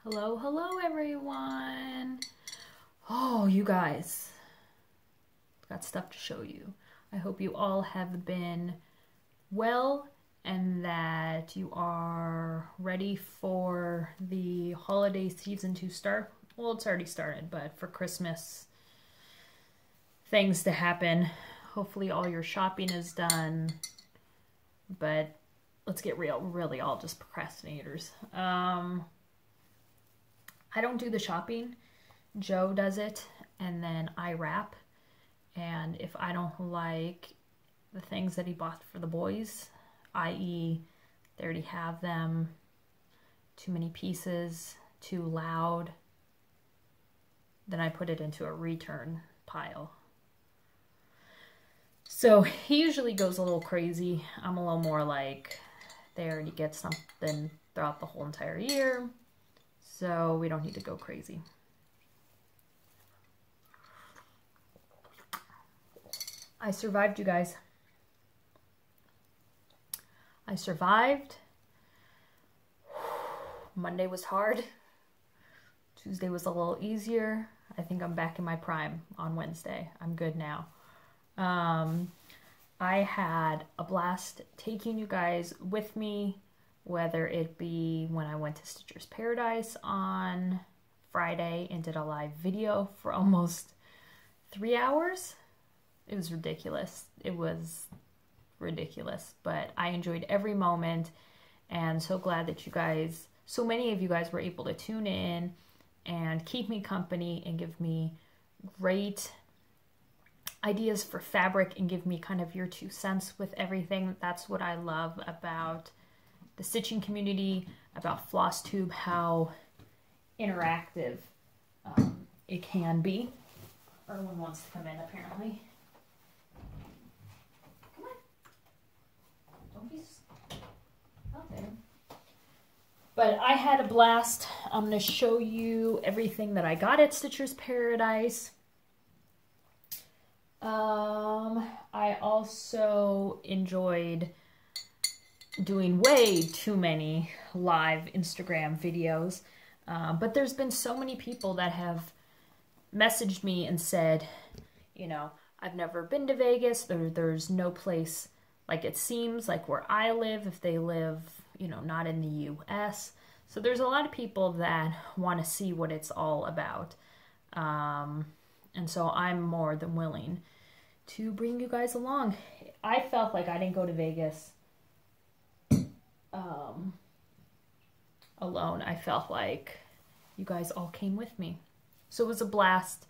Hello, hello everyone. Oh, you guys, got stuff to show you. I hope you all have been well and that you are ready for the holiday season to start. Well, it's already started, but for Christmas, things to happen. Hopefully all your shopping is done, but let's get real, we're really all just procrastinators. I don't do the shopping. Joe does it, and then I wrap. And if I don't like the things that he bought for the boys, i.e. they already have them, too many pieces, too loud, then I put it into a return pile. So he usually goes a little crazy. I'm a little more like, they already get something throughout the whole entire year, so we don't need to go crazy. I survived, you guys. I survived. Monday was hard. Tuesday was a little easier. I think I'm back in my prime on Wednesday. I'm good now. I had a blast taking you guys with me, whether it be when I went to Stitcher's Paradise on Friday and did a live video for almost 3 hours. It was ridiculous. It was ridiculous, but I enjoyed every moment and so glad that you guys, so many of you guys were able to tune in and keep me company and give me great ideas for fabric and give me kind of your 2 cents with everything. That's what I love about the stitching community, about FlossTube, how interactive it can be. Erwin wants to come in, apparently. Come on. Don't be out there. But I had a blast. I'm going to show you everything that I got at Stitcher's Paradise. I also enjoyed doing way too many live Instagram videos, but there's been so many people that have messaged me and said, you know, I've never been to Vegas, there's no place like it seems like where I live, if they live, you know, not in the US. So there's a lot of people that want to see what it's all about, and so I'm more than willing to bring you guys along. I felt like I didn't go to Vegas alone. I felt like you guys all came with me. So it was a blast.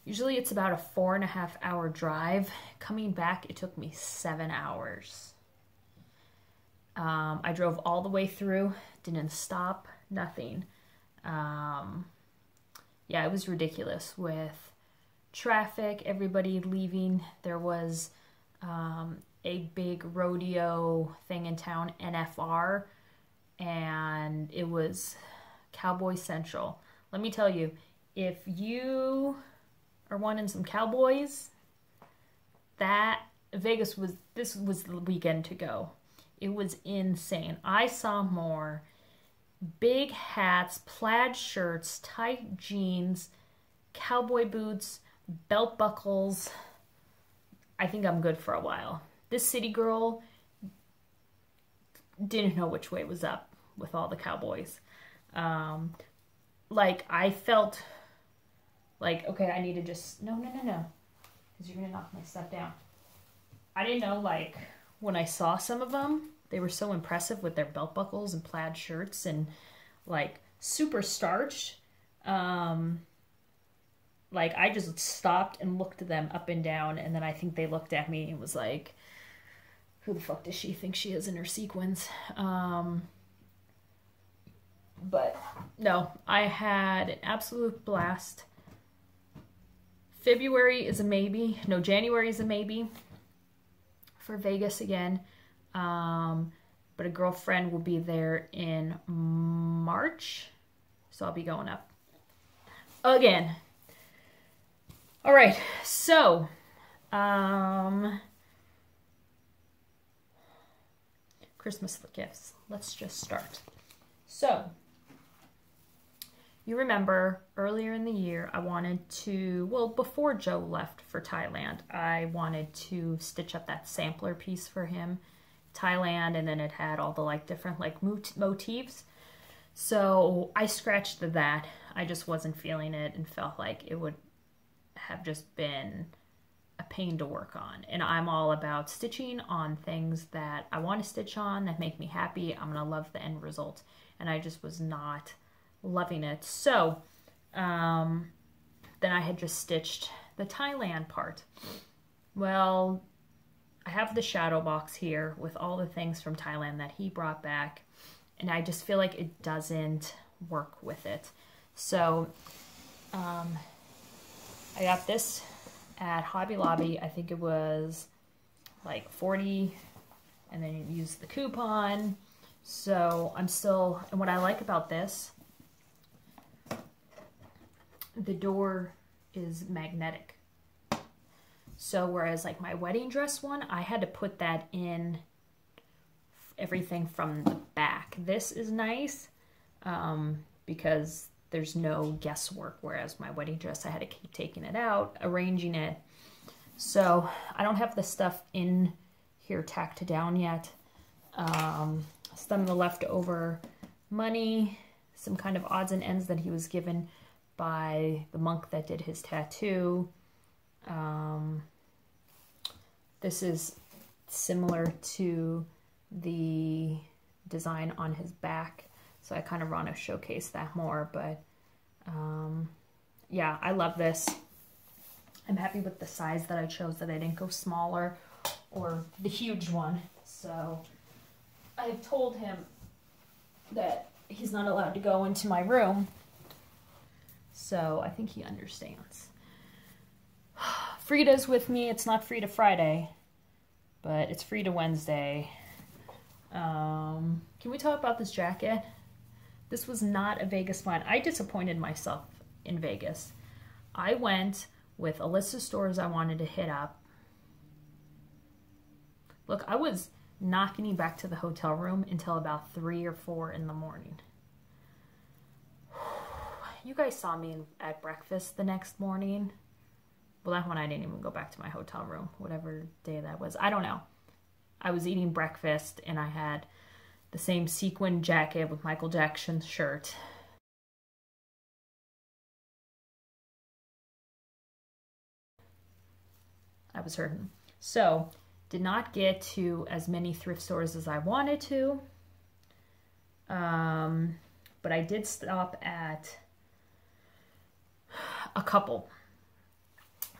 Usually it's about a 4.5 hour drive. Coming back, it took me 7 hours. I drove all the way through, didn't stop, nothing. Yeah, it was ridiculous with traffic, everybody leaving. There was a big rodeo thing in town, NFR, and it was Cowboy Central. Let me tell you, if you are wanting some cowboys, this was the weekend to go. It was insane. I saw more big hats, plaid shirts, tight jeans, cowboy boots, belt buckles. I think I'm good for a while. This city girl didn't know which way was up with all the cowboys. Like, I felt like, okay, I need to just, no, because you're going to knock my stuff down. I didn't know, like, when I saw some of them, they were so impressive with their belt buckles and plaid shirts and, like, super starched. Like, I just stopped and looked at them up and down, and then I think they looked at me and was like, who the fuck does she think she is in her sequins? But no, I had an absolute blast. February is a maybe. No, January is a maybe for Vegas again. But a girlfriend will be there in March, so I'll be going up again. All right, so Christmas gifts. Let's just start. So, you remember earlier in the year, I wanted to, well, before Joe left for Thailand, I wanted to stitch up that sampler piece for him, Thailand, and then it had all the like different like motifs. So I scratched that. I just wasn't feeling it and felt like it would have just been a pain to work on. And I'm all about stitching on things that I want to stitch on, that make me happy. I'm gonna love the end result. And I just was not loving it. So then I had just stitched the Thailand part. Well, I have the shadow box here with all the things from Thailand that he brought back, and I just feel like it doesn't work with it. So I got this at Hobby Lobby. I think it was like 40, and then you use the coupon. So I'm still, and what I like about this, the door is magnetic. So whereas like my wedding dress one, I had to put that in everything from the back. This is nice because there's no guesswork, whereas my wedding dress, I had to keep taking it out, arranging it. So I don't have the stuff in here tacked down yet. Some of the leftover money, some kind of odds and ends that he was given by the monk that did his tattoo. This is similar to the design on his back, so I kind of want to showcase that more, but yeah, I love this. I'm happy with the size that I chose, that I didn't go smaller or the huge one. So I've told him that he's not allowed to go into my room, so I think he understands. Frida's with me. It's not Frida Friday, but it's Frida Wednesday. Can we talk about this jacket? This was not a Vegas find. I disappointed myself in Vegas. I went with a list of stores I wanted to hit up. Look, I was not getting back to the hotel room until about 3 or 4 in the morning. You guys saw me at breakfast the next morning. Well, that one I didn't even go back to my hotel room, whatever day that was. I don't know. I was eating breakfast and I had the same sequin jacket with Michael Jackson's shirt. I was hurting. So, did not get to as many thrift stores as I wanted to. But I did stop at a couple.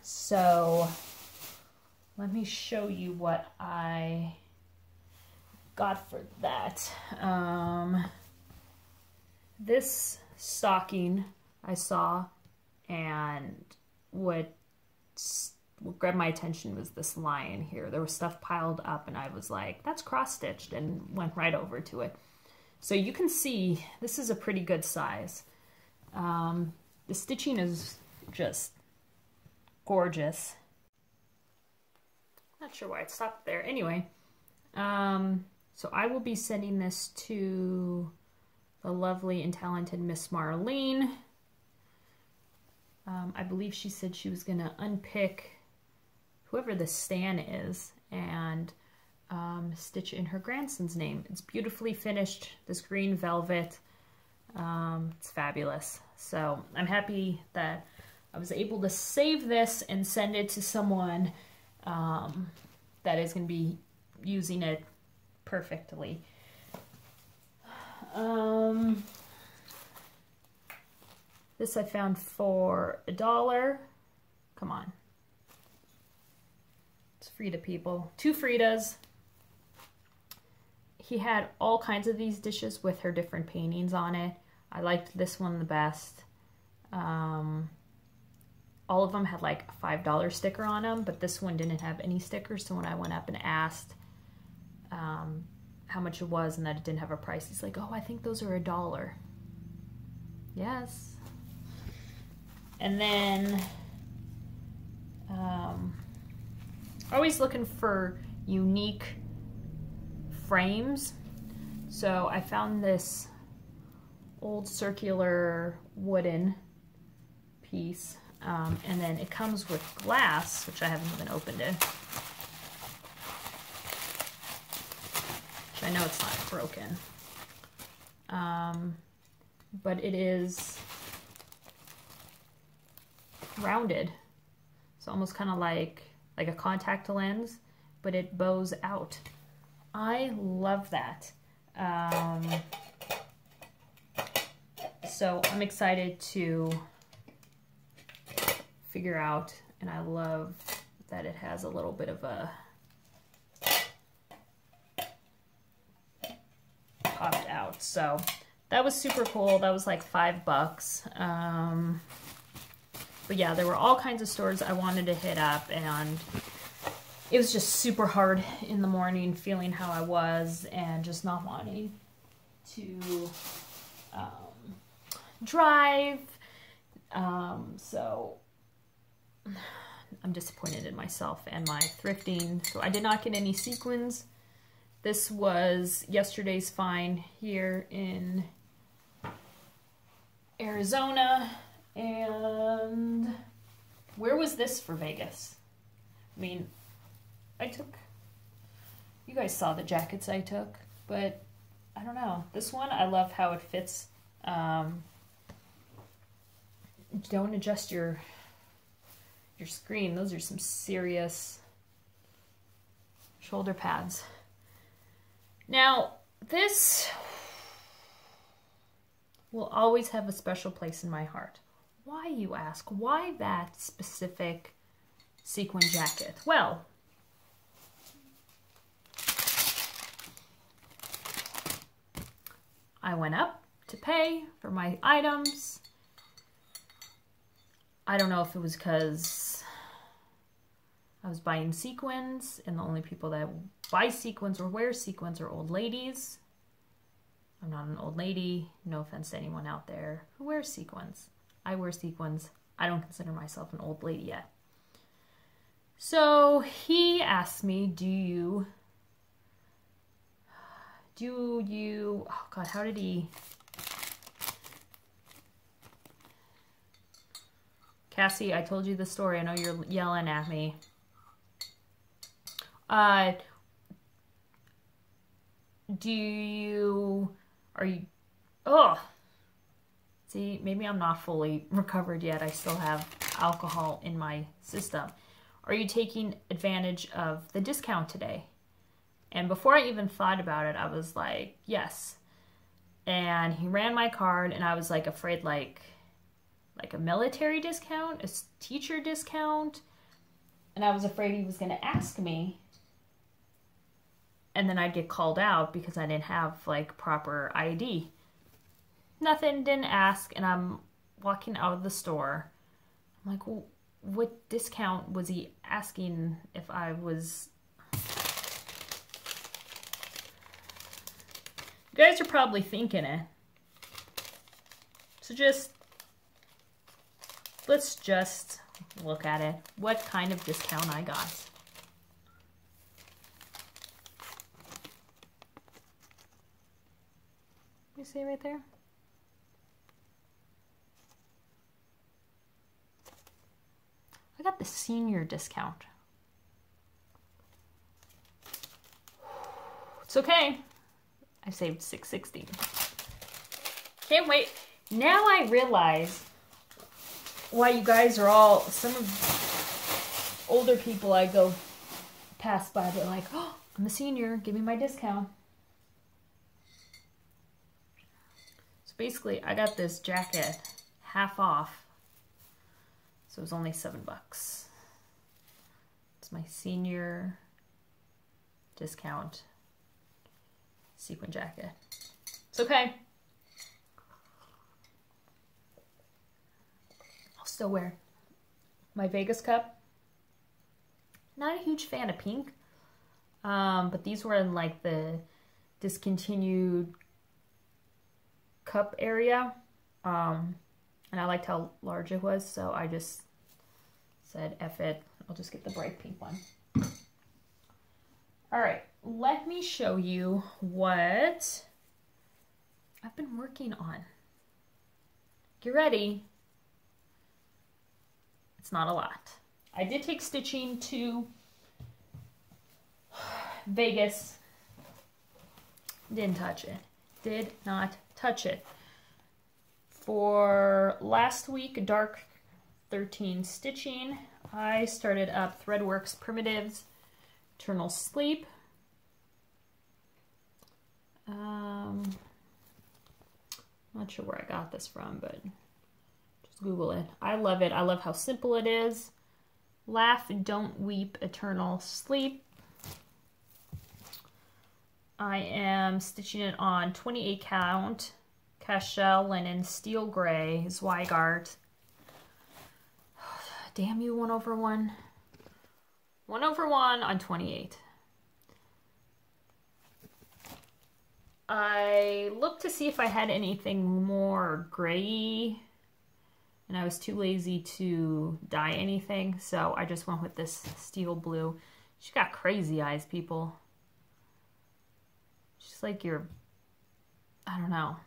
So let me show you what I got for that. This stocking I saw, and what grabbed my attention was this lion here. There was stuff piled up and I was like, that's cross-stitched, and went right over to it. So you can see this is a pretty good size. The stitching is just gorgeous. Not sure why it stopped there. Anyway, so I will be sending this to the lovely and talented Miss Marlene. I believe she said she was gonna unpick whoever the Stan is and stitch in her grandson's name. It's beautifully finished, this green velvet. It's fabulous. So I'm happy that I was able to save this and send it to someone that is going to be using it perfectly. This I found for $1. Come on. It's Frida, people. 2 Fridas. He had all kinds of these dishes with her different paintings on it. I liked this one the best. All of them had like a $5 sticker on them, but this one didn't have any stickers. So when I went up and asked how much it was and that it didn't have a price, he's like, oh, I think those are $1. Yes. And then always looking for unique frames. So I found this old circular wooden piece. And then it comes with glass, which I haven't even opened it. Which I know it's not broken. But it is rounded. It's almost kind of like a contact lens, but it bows out. I love that. So I'm excited to figure out, and I love that it has a little bit of a popped out. So that was super cool. That was like $5. But yeah, there were all kinds of stores I wanted to hit up, and it was just super hard in the morning, feeling how I was and just not wanting to drive. So I'm disappointed in myself and my thrifting. So I did not get any sequins. This was yesterday's find here in Arizona. And where was this for Vegas? I mean, you guys saw the jackets I took, but I don't know. This one, I love how it fits. Don't adjust your screen. Those are some serious shoulder pads. Now, this will always have a special place in my heart. Why, you ask? Why that specific sequin jacket? Well, I went up to pay for my items. I don't know if it was because I was buying sequins and the only people that buy sequins or wear sequins are old ladies. I'm not an old lady. No offense to anyone out there who wears sequins. I wear sequins. I don't consider myself an old lady yet. So he asked me, do you, oh God, how did he? Cassie, I told you the story. I know you're yelling at me. See, maybe I'm not fully recovered yet. I still have alcohol in my system. Are you taking advantage of the discount today? And before I even thought about it, I was like, yes. And he ran my card, and I was like afraid like a military discount, a teacher discount. And I was afraid he was going to ask me. And then I'd get called out because I didn't have like proper ID. Nothing, didn't ask, and I'm walking out of the store. I'm like, well, what discount was he asking if I was... You guys are probably thinking it. So let's just look at it. What kind of discount I got. You see right there? I got the senior discount. It's okay. I saved $6.60. Can't wait. Now I realize why you guys are all, some of older people I go past by, they're like, oh, I'm a senior, give me my discount. So basically, I got this jacket half off. So it was only $7. It's my senior discount sequin jacket. It's okay. I'll still wear my Vegas cup. Not a huge fan of pink, but these were in like the discontinued cup area. And I liked how large it was, so I just said, F it, I'll just get the bright pink one. All right, let me show you what I've been working on. get ready. It's not a lot. I did take stitching to Vegas. Didn't touch it. Did not touch it. For last week, Dark 13 stitching, I started up Threadworks Primitives, Eternal Sleep. Not sure where I got this from, but just Google it. I love it. I love how simple it is. Laugh, Don't Weep, Eternal Sleep. I am stitching it on 28 count, Cashel Linen Steel Gray, Zweigart. Damn you, 1/1. 1/1 on 28. I looked to see if I had anything more gray, and I was too lazy to dye anything, so I just went with this steel blue. She got crazy eyes, people. She's like your, I don't know,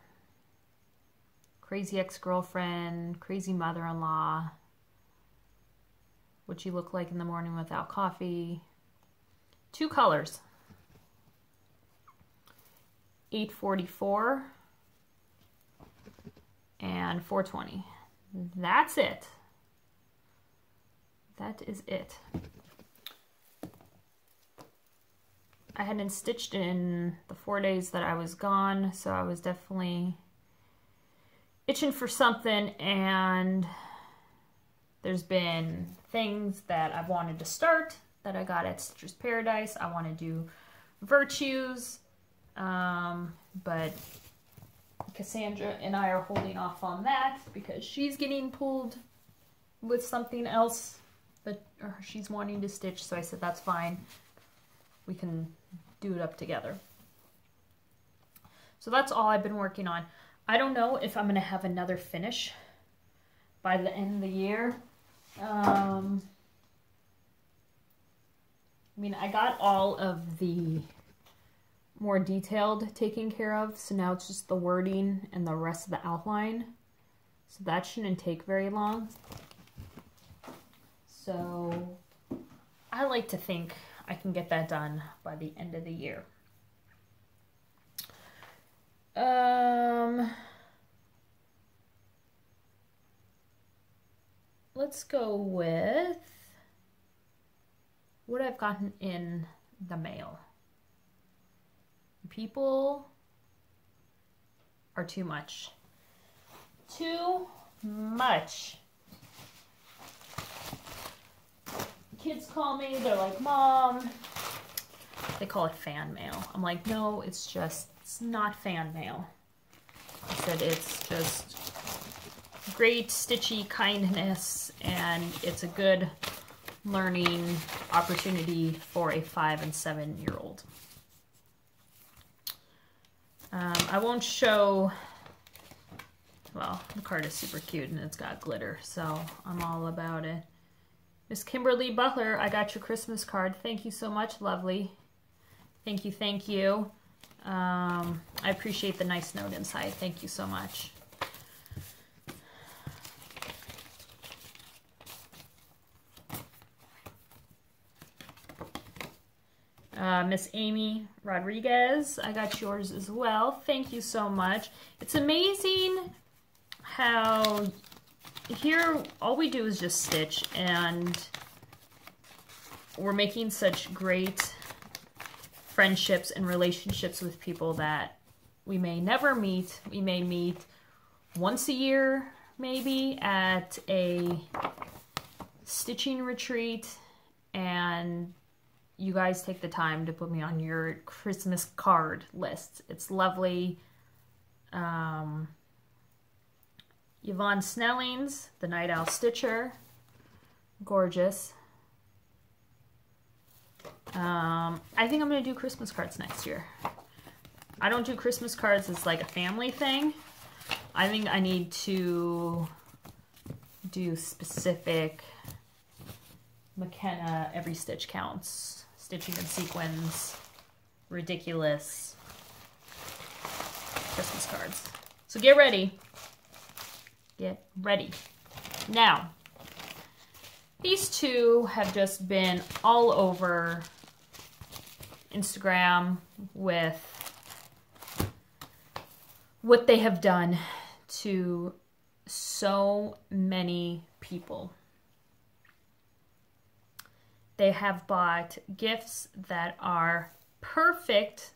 crazy ex-girlfriend, crazy mother-in-law. What you look like in the morning without coffee. 2 colors. 844 and 420. That's it. That is it. I hadn't stitched in the 4 days that I was gone, so I was definitely itching for something, and there's been things that I've wanted to start that I got at Stitcher's Paradise. I want to do Virtues, but Cassandra and I are holding off on that because she's getting pulled with something else that she's wanting to stitch, so I said that's fine. We can do it up together. So that's all I've been working on. I don't know if I'm going to have another finish by the end of the year. I mean, I got all of the more detailed taken care of, so now it's just the wording and the rest of the outline. So that shouldn't take very long. So I like to think I can get that done by the end of the year. Let's go with what I've gotten in the mail. People are too much. Too much. Kids call me, they're like, Mom, they call it fan mail. I'm like, no, it's not fan mail. I said it's just great stitchy kindness, and it's a good learning opportunity for a 5- and 7-year-old. I won't show, well, the card is super cute and it's got glitter, so I'm all about it. Miss Kimberly Butler, I got your Christmas card. Thank you so much, lovely. Thank you, thank you. I appreciate the nice note inside. Thank you so much. Miss Amy Rodriguez, I got yours as well. Thank you so much. It's amazing how here all we do is just stitch, and we're making such great friendships and relationships with people that we may never meet. We may meet once a year, maybe, at a stitching retreat, and you guys take the time to put me on your Christmas card list. It's lovely. Yvonne Snellings, the Night Owl Stitcher. Gorgeous. I think I'm going to do Christmas cards next year. I don't do Christmas cards as like a family thing. I think I need to do specific McKenna Every Stitch Counts. Stitching in sequins, ridiculous Christmas cards. So get ready. Get ready. Now, these two have just been all over Instagram with what they have done to so many people. They have bought gifts that are perfect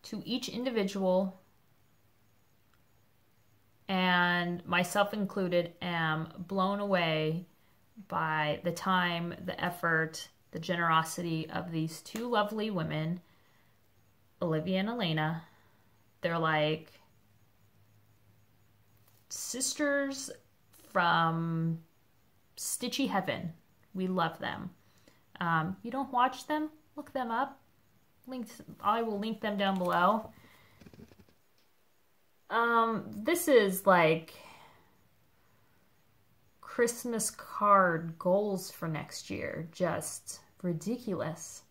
to each individual, and myself included am blown away by the time, the effort, the generosity of these two lovely women, Olivia and Elena. They're like sisters from Stitchy Heaven. We love them. You don't watch them? Look them up. I will link them down below. This is like Christmas card goals for next year. Just ridiculous.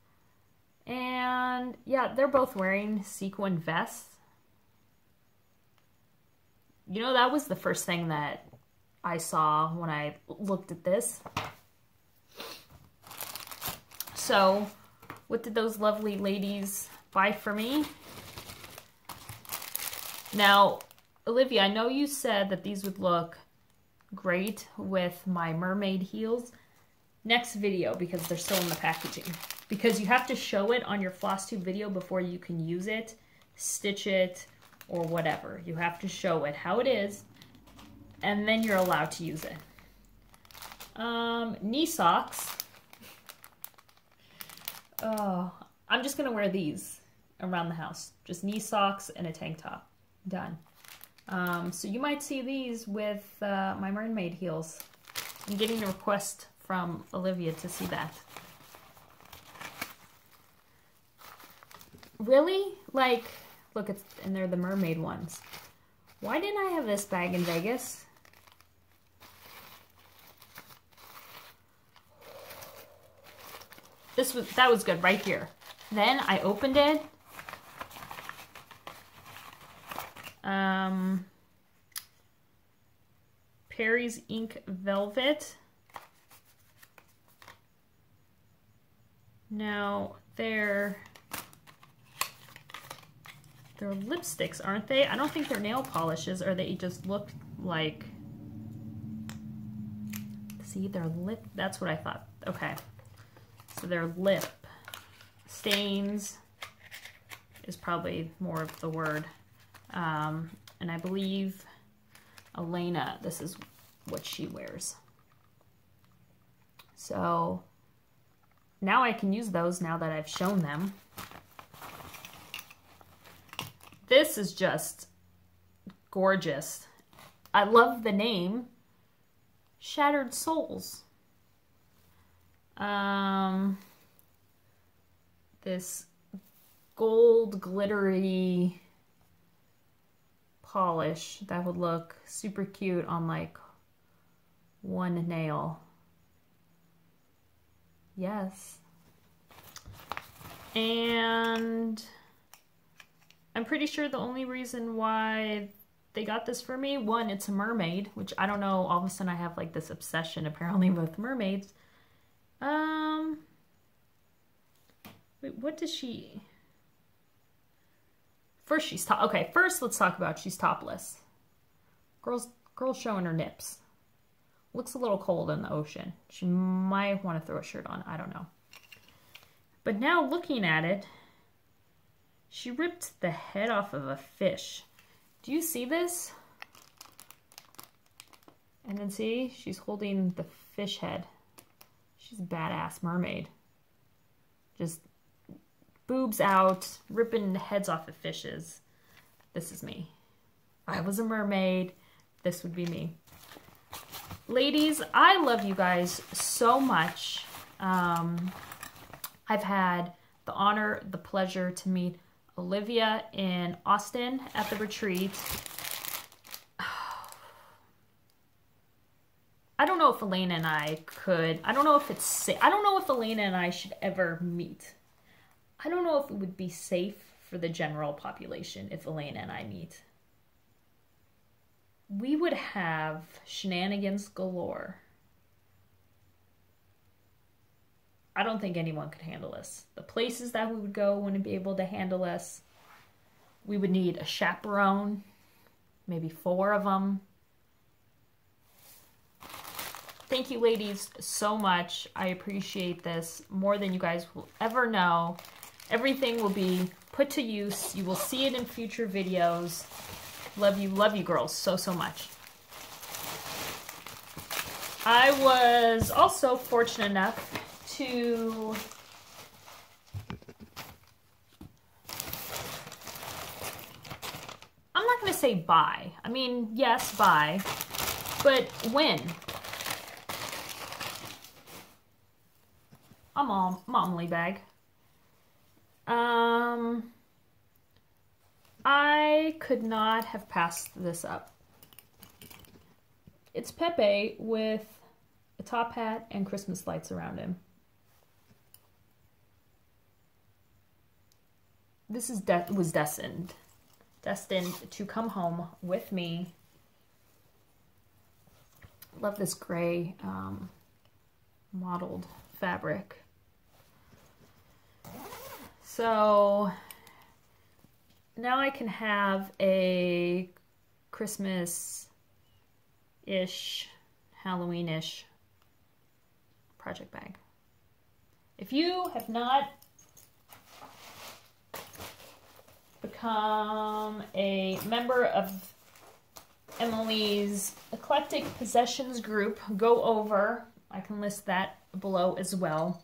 And yeah, they're both wearing sequin vests. You know, that was the first thing that I saw when I looked at this. So, what did those lovely ladies buy for me? Now, Olivia, I know you said that these would look great with my mermaid heels. Next video, because they're still in the packaging. Because you have to show it on your FlossTube video before you can use it, stitch it, or whatever. You have to show it how it is, and then you're allowed to use it. Knee socks. Oh, I'm just going to wear these around the house. Just knee socks and a tank top. Done. So you might see these with my mermaid heels. I'm getting a request from Olivia to see that. Really? Like, look, and they're the mermaid ones. Why didn't I have this bag in Vegas? That was good right here. Then I opened it. Perry's Ink Velvet. Now they're lipsticks, aren't they? I don't think they're nail polishes, or they just look like, see, they're lip, that's what I thought. Okay. So they're lip stains is probably more of the word. And I believe Elena, this is what she wears. So now I can use those now that I've shown them. This is just gorgeous. I love the name, Shattered Souls. This gold glittery polish that would look super cute on like one nail. Yes. And I'm pretty sure the only reason why they got this for me, one, it's a mermaid, which I don't know, all of a sudden I have like this obsession apparently with mermaids. Wait, what does she... First she's top. Okay, first let's talk about she's topless. Girl's showing her nips. Looks a little cold in the ocean. She might want to throw a shirt on. I don't know. But now looking at it, she ripped the head off of a fish. Do you see this? And then see, she's holding the fish head. She's a badass mermaid. Just boobs out, ripping heads off of fishes. This is me. If I was a mermaid, this would be me. Ladies, I love you guys so much. I've had the honor, the pleasure to meet Olivia in Austin at the retreat. I don't know if Elena and I could, I don't know if it's safe. I don't know if Elena and I should ever meet. I don't know if it would be safe for the general population if Elena and I meet. we would have shenanigans galore. I don't think anyone could handle this. The places that we would go wouldn't be able to handle us. We would need a chaperone, maybe 4 of them. Thank you, ladies, so much. I appreciate this more than you guys will ever know. Everything will be put to use. You will see it in future videos. Love you girls so, so much. I was also fortunate enough to I'm not going to say buy. I mean, yes, buy, but win. A momly bag. I could not have passed this up. It's Pepe with a top hat and Christmas lights around him. This is was destined to come home with me. Love this gray mottled fabric. So now I can have a Christmas-ish, Halloween-ish project bag. If you have not become a member of Emily's Eclectic Possessions group, go over. I can list that below as well.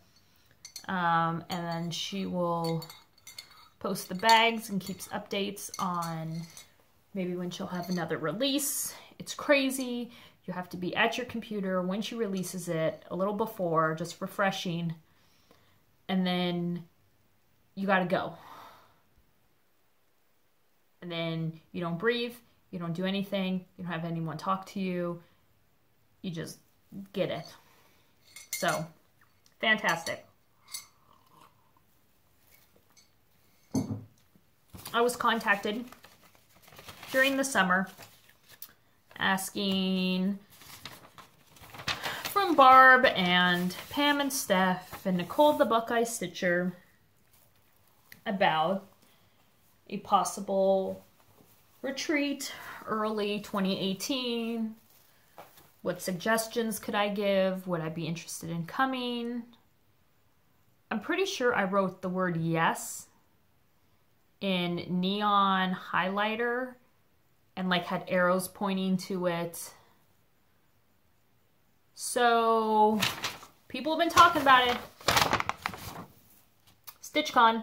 And then she will post the bags and keeps updates on maybe when she'll have another release. It's crazy. You have to be at your computer when she releases it, a little before, just refreshing. And then you gotta go. And then you don't breathe, you don't do anything, you don't have anyone talk to you, you just get it. So, fantastic. I was contacted during the summer asking from Barb and Pam and Steph and Nicole the Buckeye Stitcher about a possible retreat early 2018. What suggestions could I give? Would I be interested in coming? I'm pretty sure I wrote the word yes in neon highlighter and like had arrows pointing to it. So people have been talking about it. StitchCon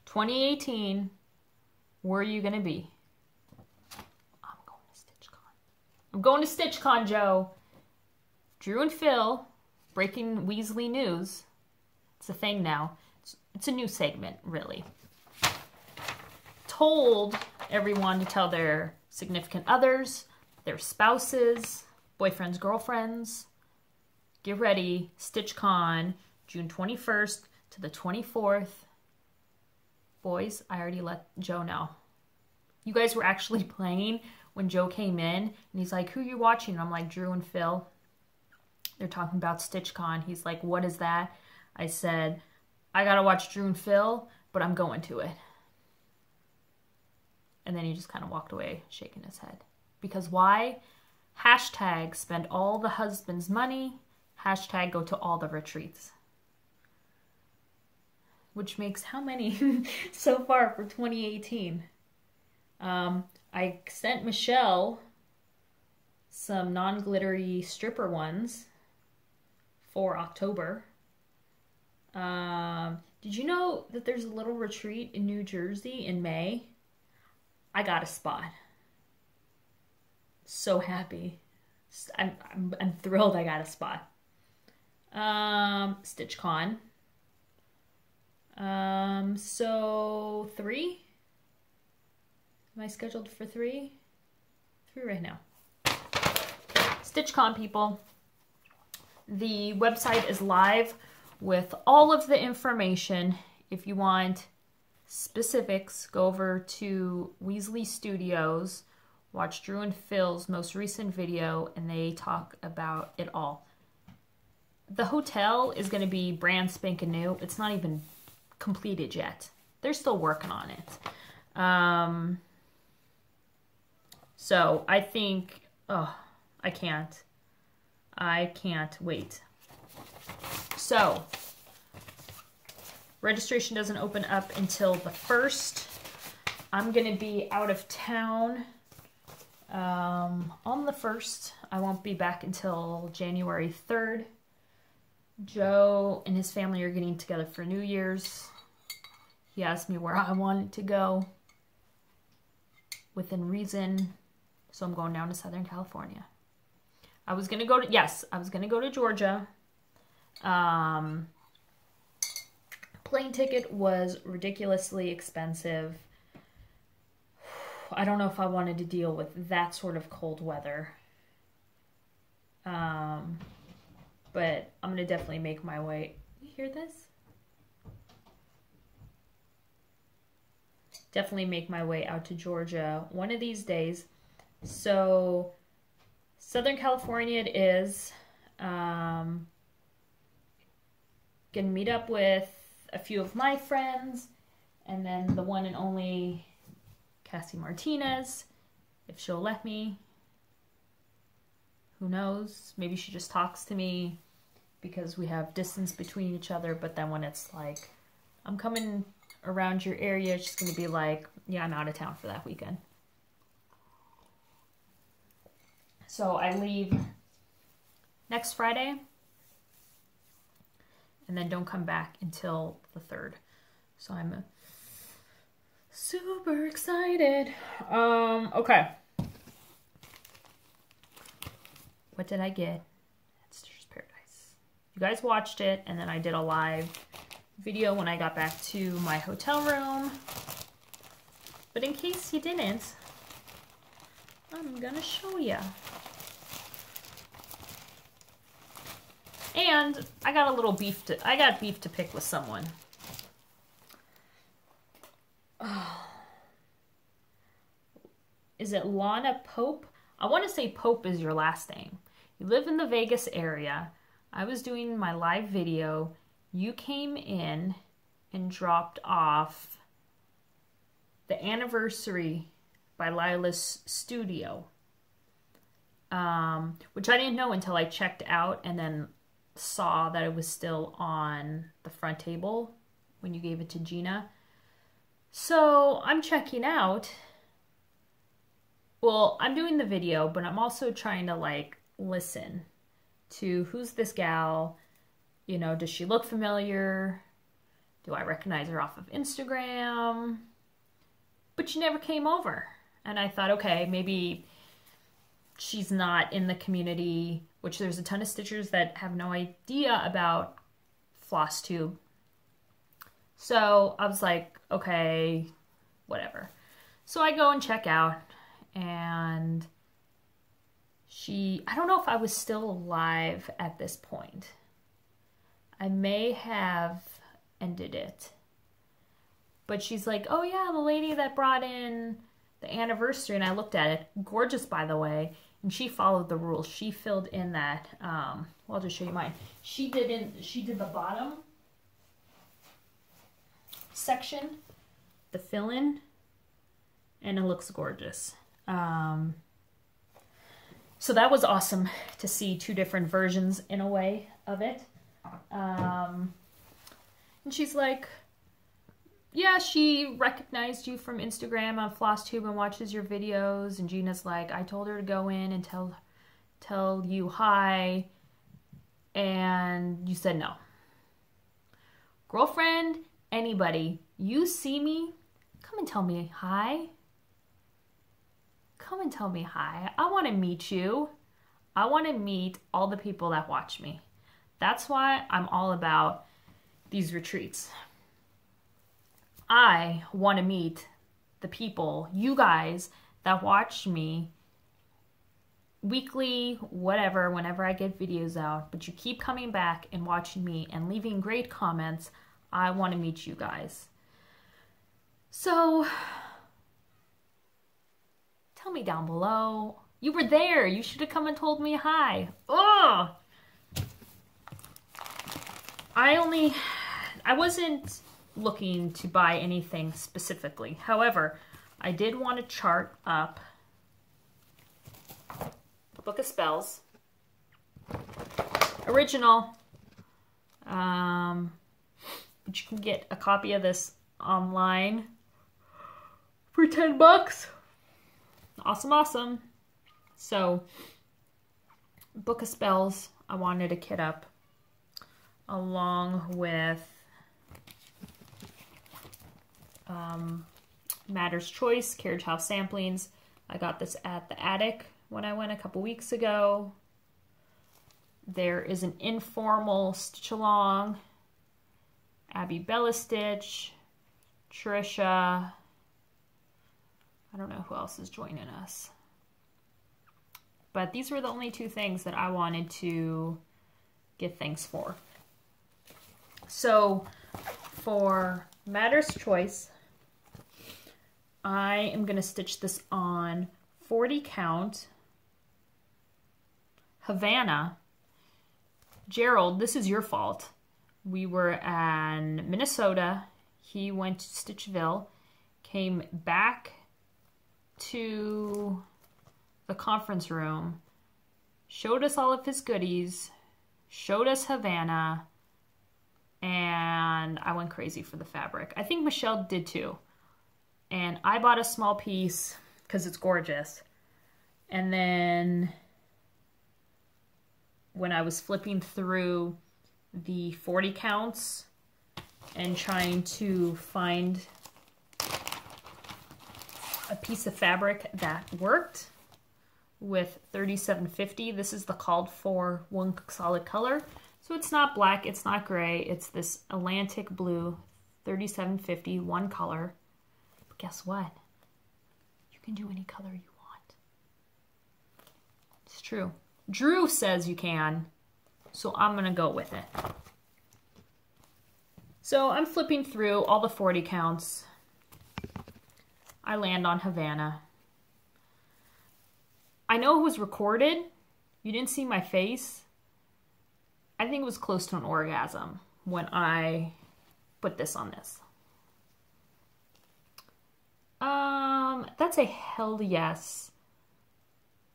2018. Where are you gonna be? I'm going to StitchCon. I'm going to StitchCon, Joe. Drew and Phil, breaking Weasley news. It's a thing now. It's a new segment, really. Told everyone to tell their significant others, their spouses, boyfriends, girlfriends. Get ready. StitchCon, June 21st to the 24th. Boys, I already let Joe know. You guys were actually playing when Joe came in, and he's like, who are you watching? And I'm like, Drew and Phil. They're talking about StitchCon. He's like, what is that? I said, I gotta watch Drew and Phil, but I'm going to it. And then he just kind of walked away, shaking his head. Because why? Hashtag spend all the husband's money. Hashtag go to all the retreats. Which makes how many so far for 2018? I sent Michelle some non-glittery stripper ones for October. Did you know that there's a little retreat in New Jersey in May? I got a spot. So happy. I'm thrilled I got a spot. StitchCon. So 3? Am I scheduled for 3? 3 right now. StitchCon, people. The website is live with all of the information. If you want specifics, go over to Weasley Studios Watch Drew and Phil's most recent video and they talk about it all. The hotel is going to be brand spanking new. It's not even completed yet. They're still working on it. So I think, oh, I can't wait. So registration doesn't open up until the 1st. I'm going to be out of town on the 1st. I won't be back until January 3rd. Joe and his family are getting together for New Year's. He asked me where I wanted to go within reason. So I'm going down to Southern California. I was going to go to Georgia. Plane ticket was ridiculously expensive. I don't know if I wanted to deal with that sort of cold weather. But I'm going to definitely make my way. You hear this? Definitely make my way out to Georgia one of these days. So, Southern California it is. Gonna meet up with a few of my friends. And then the one and only Cassie Martinez, if she'll let me. Who knows? Maybe she just talks to me because we have distance between each other. But then when it's like, I'm coming around your area, she's going to be like, yeah, I'm out of town for that weekend. So I leave next Friday and then don't come back until the 3rd. So I'm super excited. Okay. What did I get at Stitcher's Paradise? You guys watched it, and then I did a live video when I got back to my hotel room. But in case you didn't, I'm gonna show you. And I got a little beef to pick with someone. Oh. Is it Lana Pope? I want to say Pope is your last name. You live in the Vegas area. I was doing my live video. You came in and dropped off The Anniversary by Lila's studio, which I didn't know until I checked out and then saw that it was still on the front table when you gave it to Gina. So I'm checking out. Well, I'm doing the video, but I'm also trying to like listen to who's this gal. You know, does she look familiar? Do I recognize her off of Instagram? But she never came over. And I thought, okay, maybe she's not in the community, which there's a ton of Stitchers that have no idea about FlossTube. So I was like, okay, whatever. So I go and check out, and I don't know if I was still alive at this point. I may have ended it. But she's like, oh yeah, the lady that brought in The Anniversary, and I looked at it. Gorgeous, by the way. And she followed the rules. She filled in that, well, I'll just show you mine. She did the bottom section, the fill-in, and it looks gorgeous. So that was awesome to see two different versions in a way of it. And she's like, yeah, she recognized you from Instagram on FlossTube and watches your videos. And Gina's like, I told her to go in and tell you hi, and you said no. Girlfriend, anybody, you see me, come and tell me hi. Come and tell me hi. I want to meet you. I want to meet all the people that watch me. That's why I'm all about these retreats. I want to meet the people, you guys, that watch me weekly, whatever, whenever I get videos out. But you keep coming back and watching me and leaving great comments. I want to meet you guys. So, Tell me down below. You were there. You should have come and told me hi. Ugh! I wasn't looking to buy anything specifically. However, I did want to chart up Book of Spells. Original. But you can get a copy of this online for 10 bucks. Awesome, awesome. So, Book of Spells, I wanted to kit up along with Matter's Choice, Carriage House Samplings. I got this at the Attic when I went a couple weeks ago. There is an informal stitch along. Abby Bella Stitch, Trisha. I don't know who else is joining us. But these were the only two things that I wanted to get things for. So for Matter's Choice, I am going to stitch this on 40 count Havana. Gerald, this is your fault. We were in Minnesota. He went to Stitchville, came back to the conference room, showed us all of his goodies, showed us Havana, and I went crazy for the fabric. I think Michelle did too. And I bought a small piece because it's gorgeous. And then when I was flipping through the 40 counts and trying to find a piece of fabric that worked with 3750. This is the called for one solid color. So it's not black, it's not gray, it's this Atlantic blue 3750, one color. But guess what? You can do any color you want. It's true. Drew says you can, so I'm gonna go with it. So I'm flipping through all the 40 counts. I land on Havana. I know it was recorded. You didn't see my face. I think it was close to an orgasm when I put this on this. That's a hell yes.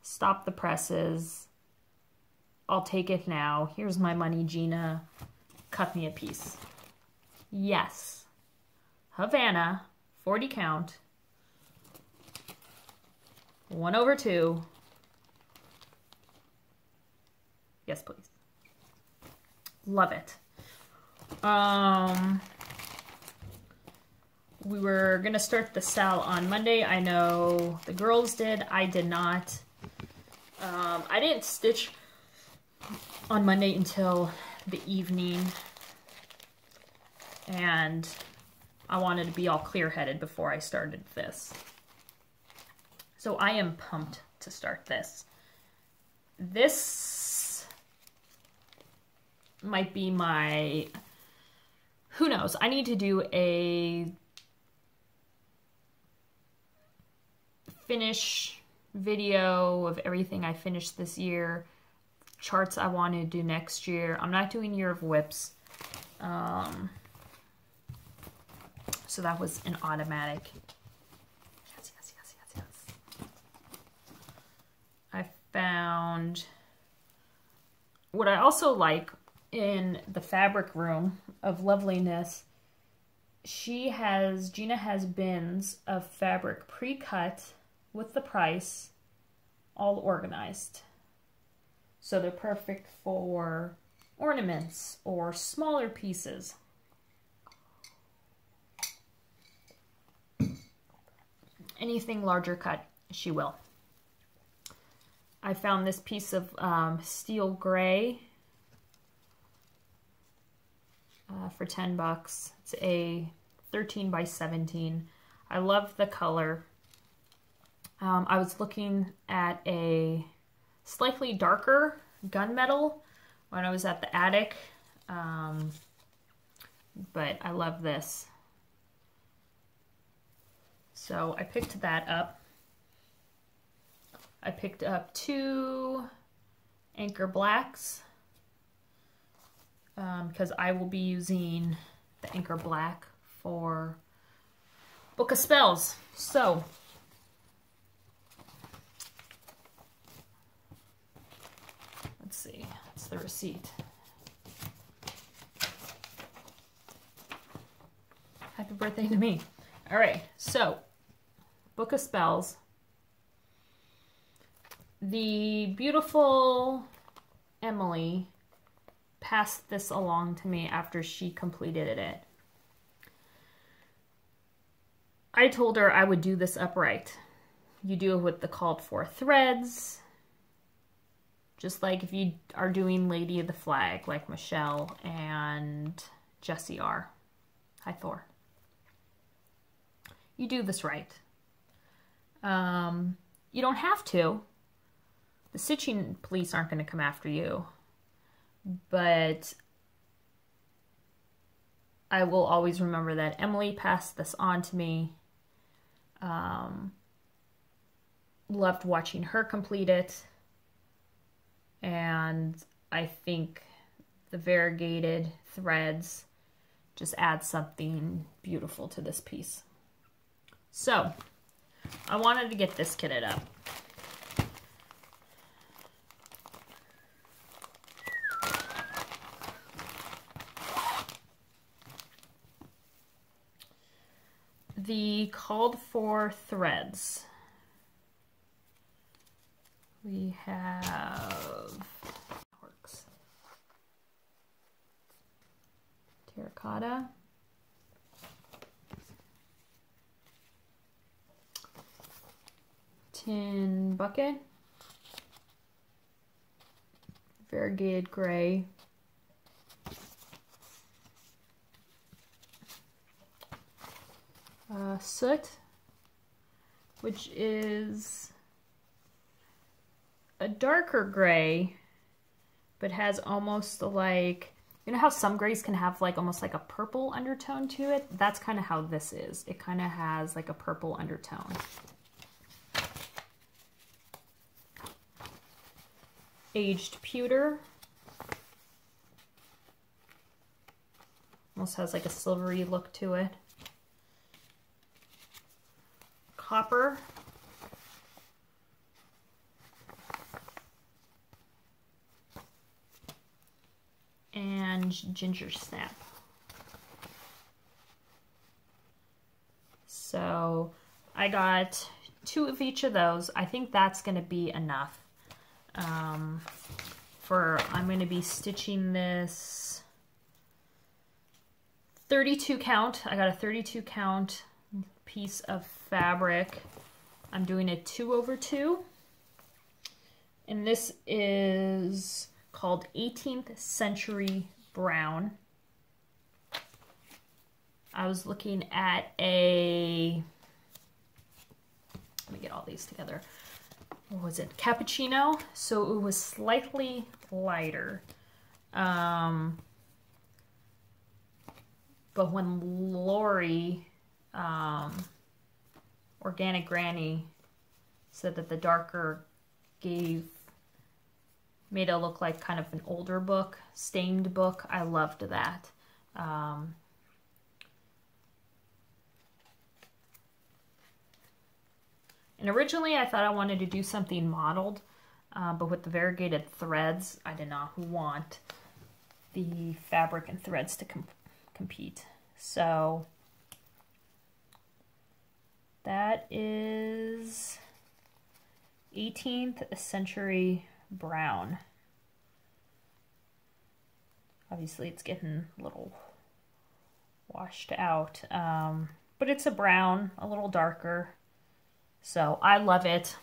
Stop the presses. I'll take it now. Here's my money, Gina. Cut me a piece. Yes. Havana, 40 count. 1/2. Yes, please. Love it. We were gonna start the sale on Monday. I know the girls did. I did not. I didn't stitch on Monday until the evening, and I wanted to be all clear-headed before I started this. So I am pumped to start this. This might be my, who knows, I need to do a finish video of everything I finished this year, charts I want to do next year. I'm not doing Year of Whips. So that was an automatic. Yes, yes, yes, yes, yes. I found what I also like in the fabric room of Loveliness. Gina has bins of fabric pre-cut with the price, all organized. So they're perfect for ornaments or smaller pieces. Anything larger cut, she will. I found this piece of steel gray for 10 bucks. It's a 13 by 17. I love the color. I was looking at a slightly darker gunmetal when I was at the Attic, but I love this. So I picked that up. I picked up 2 Anchor Blacks because I will be using the Anchor Black for Book of Spells. So, let's see, that's the receipt. Happy birthday to me. All right, so Book of Spells. The beautiful Emily passed this along to me after she completed it. I told her I would do this upright. You do it with the called for threads, just like if you are doing Lady of the Flag, like Michelle and Jessie are. Hi, Thor. You do this right. You don't have to. The stitching police aren't going to come after you. But I will always remember that Emily passed this on to me. Loved watching her complete it. And I think the variegated threads just add something beautiful to this piece. So, I wanted to get this kitted up. The called for threads. We have terracotta, tin bucket, variegated gray, soot, which is a darker gray, but has almost like, you know how some grays can have like almost like a purple undertone to it? That's kind of how this is. It kind of has like a purple undertone. Aged pewter. Almost has like a silvery look to it. Copper. And ginger snap. So I got 2 of each of those. I think that's going to be enough. I'm going to be stitching this 32 count. I got a 32 count piece of fabric. I'm doing a 2/2. And this is called 18th Century Brown. I was looking at a, let me get all these together. What was it? Cappuccino. So it was slightly lighter. But when Lori, Organic Granny, said that the darker made it look like kind of an older book, stained book, I loved that. And originally I thought I wanted to do something mottled, but with the variegated threads, I did not want the fabric and threads to compete. So that is 18th Century Brown. Obviously it's getting a little washed out, but it's a brown, a little darker. So I love it.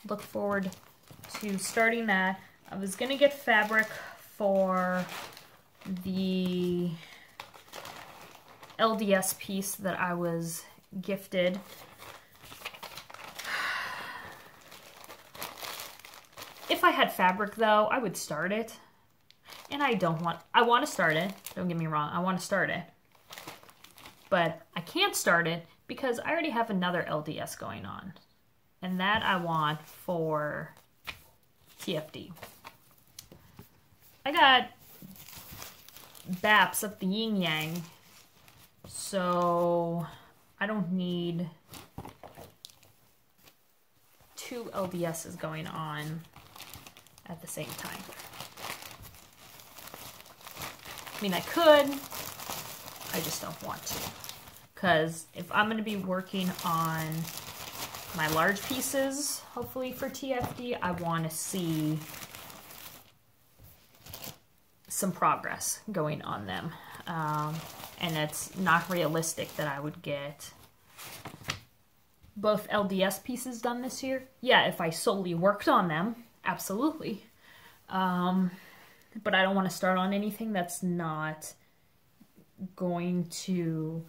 Look forward to starting that. I was gonna get fabric for the LDS piece that I was gifted. If I had fabric though, I would start it. And I want to start it. Don't get me wrong, I want to start it. But I can't start it because I already have another LDS going on. And that I want for TFD. I got BAPs of the yin yang, so I don't need 2 LDSs going on at the same time. I mean, I could, I just don't want to. Because if I'm going to be working on my large pieces, hopefully for TFD, I want to see some progress going on them. And it's not realistic that I would get both LDS pieces done this year. Yeah, if I solely worked on them, absolutely. But I don't want to start on anything that's not going to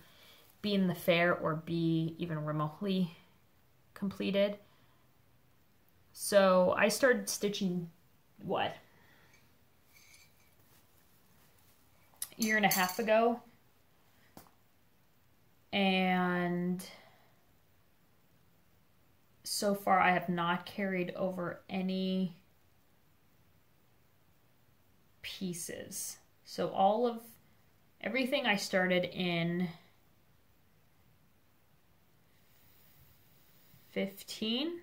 be in the fair or be even remotely completed. So I started stitching, what, a year and a half ago, and so far I have not carried over any pieces. So everything I started in 15,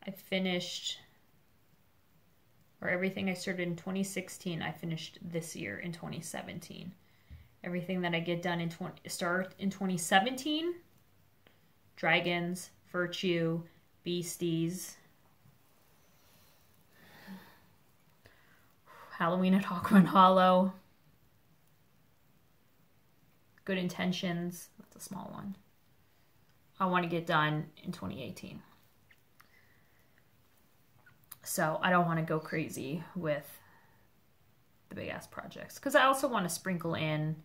I finished, or everything I started in 2016, I finished this year in 2017. Everything that I get done start in 2017, Dragons, Virtue, Beasties, Halloween at Hawkwind Hollow, Good Intentions, that's a small one. I want to get done in 2018. So I don't want to go crazy with the big ass projects, because I also want to sprinkle in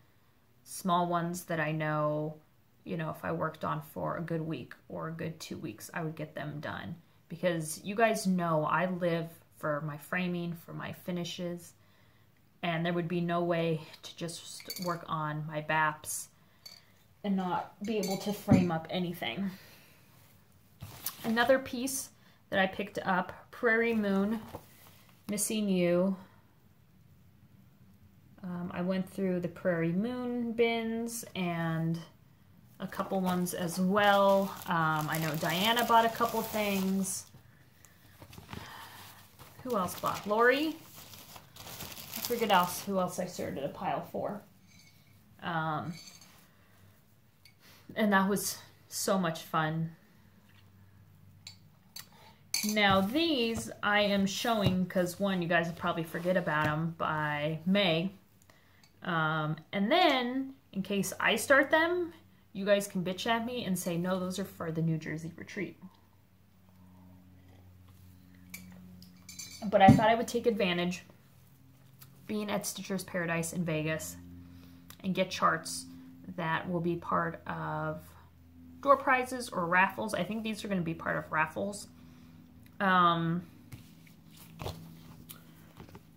small ones that I know, you know, if I worked on for a good week or a good 2 weeks, I would get them done. Because you guys know I live for my framing, for my finishes, and there would be no way to just work on my BAPs and not be able to frame up anything. Another piece that I picked up, Prairie Moon, Missing You. I went through the Prairie Moon bins and a couple ones as well. I know Diana bought a couple things. Who else bought? Lori? I forget who else I started a pile for. And that was so much fun. Now these I am showing because, one, you guys will probably forget about them by May. And then, in case I start them, you guys can bitch at me and say, no, those are for the New Jersey retreat. But I thought I would take advantage, being at Stitcher's Paradise in Vegas, and get charts that will be part of door prizes or raffles. I think these are going to be part of raffles.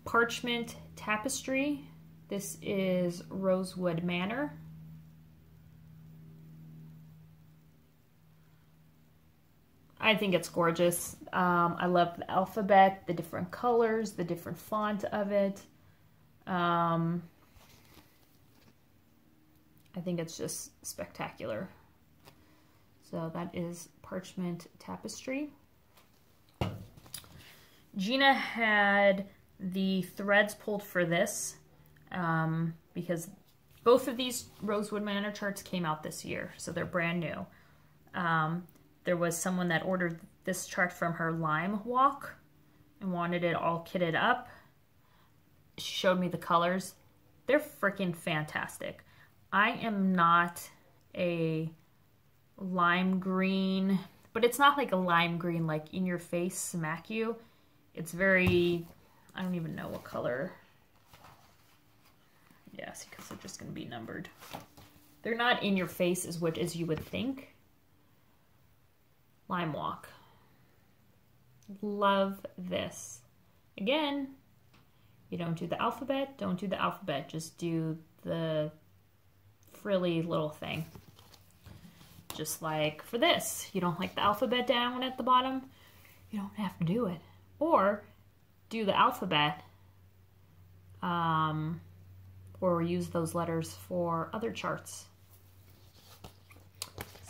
Parchment Tapestry. This is Rosewood Manor. I think it's gorgeous. I love the alphabet, the different colors, the different font of it. I think it's just spectacular. So that is Parchment Tapestry. Gina had the threads pulled for this because both of these Rosewood Manor charts came out this year, so they're brand new. There was someone that ordered this chart from her Lime Walk and wanted it all kitted up. She showed me the colors. They're freaking fantastic. I am not a lime green, but it's not like a lime green, like in your face, smack you. It's very, I don't even know what color. Yes, because they're just going to be numbered. They're not in your face as you would think. Lime Walk. Love this. Again, you don't do the alphabet, don't do the alphabet. Just do the frilly little thing. Just like for this, you don't like the alphabet down at the bottom, you don't have to do it. Or do the alphabet, or use those letters for other charts.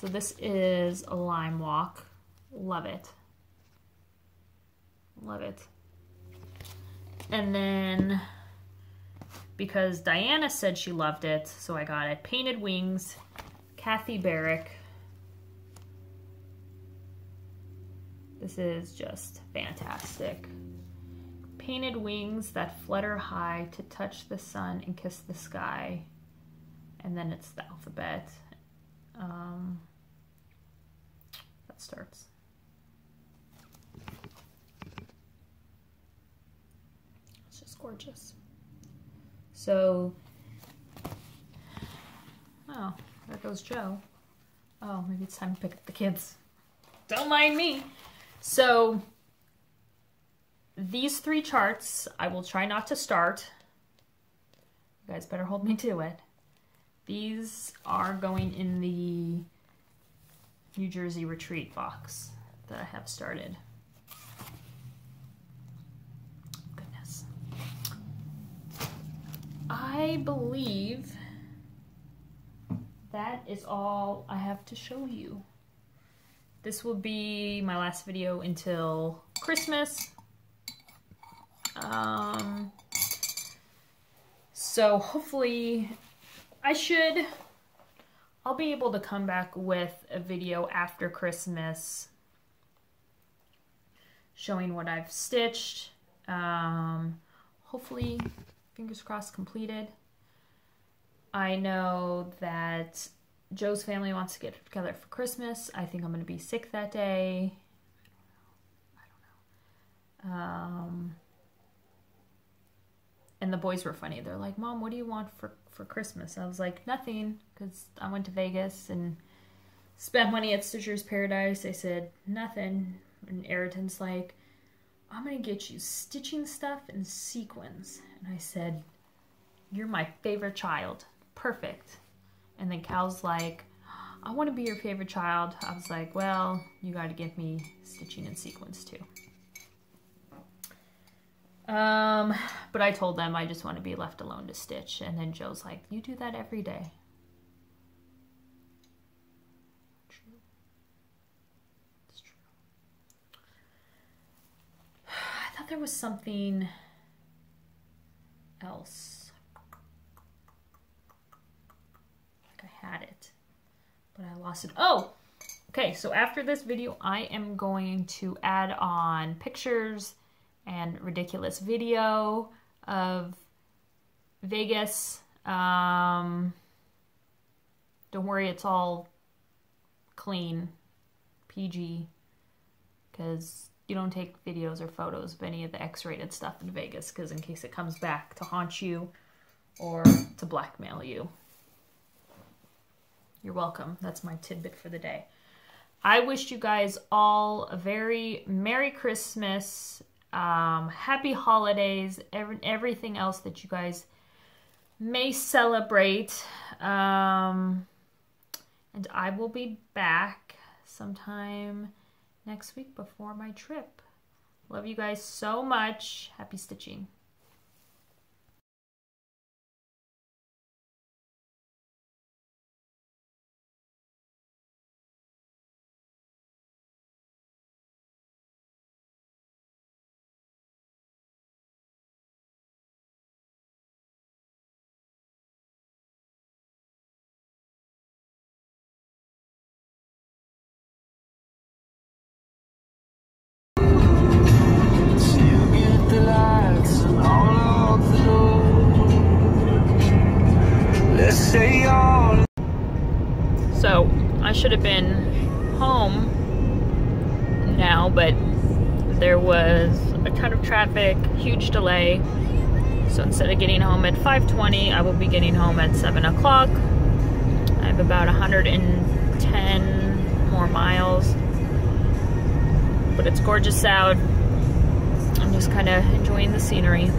So this is a Lime Walk. Love it. Love it. And then, because Diana said she loved it, so I got it. Painted Wings, Kathy Barrick. This is just fantastic. Painted wings that flutter high to touch the sun and kiss the sky. And then it's the alphabet. That starts. It's just gorgeous. So, oh, there goes Joe. Oh, maybe it's time to pick up the kids. Don't mind me. So, these 3 charts, I will try not to start. You guys better hold me to it. These are going in the New Jersey retreat box that I have started. Goodness. I believe that is all I have to show you. This will be my last video until Christmas. So hopefully I'll be able to come back with a video after Christmas showing what I've stitched. Hopefully, fingers crossed, completed. I know that Joe's family wants to get together for Christmas. I think I'm going to be sick that day. I don't know. And the boys were funny. They're like, Mom, what do you want for Christmas? I was like, nothing, because I went to Vegas and spent money at Stitcher's Paradise. I said, nothing. And Ayrton's like, I'm going to get you stitching stuff and sequins. And I said, you're my favorite child. Perfect. And then Cal's like, I want to be your favorite child. I was like, well, you got to give me stitching and sequins too. But I told them I just want to be left alone to stitch. And then Joe's like, you do that every day. True. It's true. I thought there was something else. Like I had it, but I lost it. Oh, okay. So after this video, I am going to add on pictures and ridiculous video of Vegas. Don't worry, it's all clean, PG, because you don't take videos or photos of any of the X-rated stuff in Vegas, because in case it comes back to haunt you or to blackmail you. You're welcome. That's my tidbit for the day. I wish you guys all a very Merry Christmas, happy holidays, everything else that you guys may celebrate. And I will be back sometime next week before my trip. Love you guys so much. Happy stitching. So I should have been home now, but there was a ton of traffic, huge delay. So instead of getting home at 5:20, I will be getting home at 7 o'clock. I have about 110 more miles, but it's gorgeous out. I'm just kind of enjoying the scenery.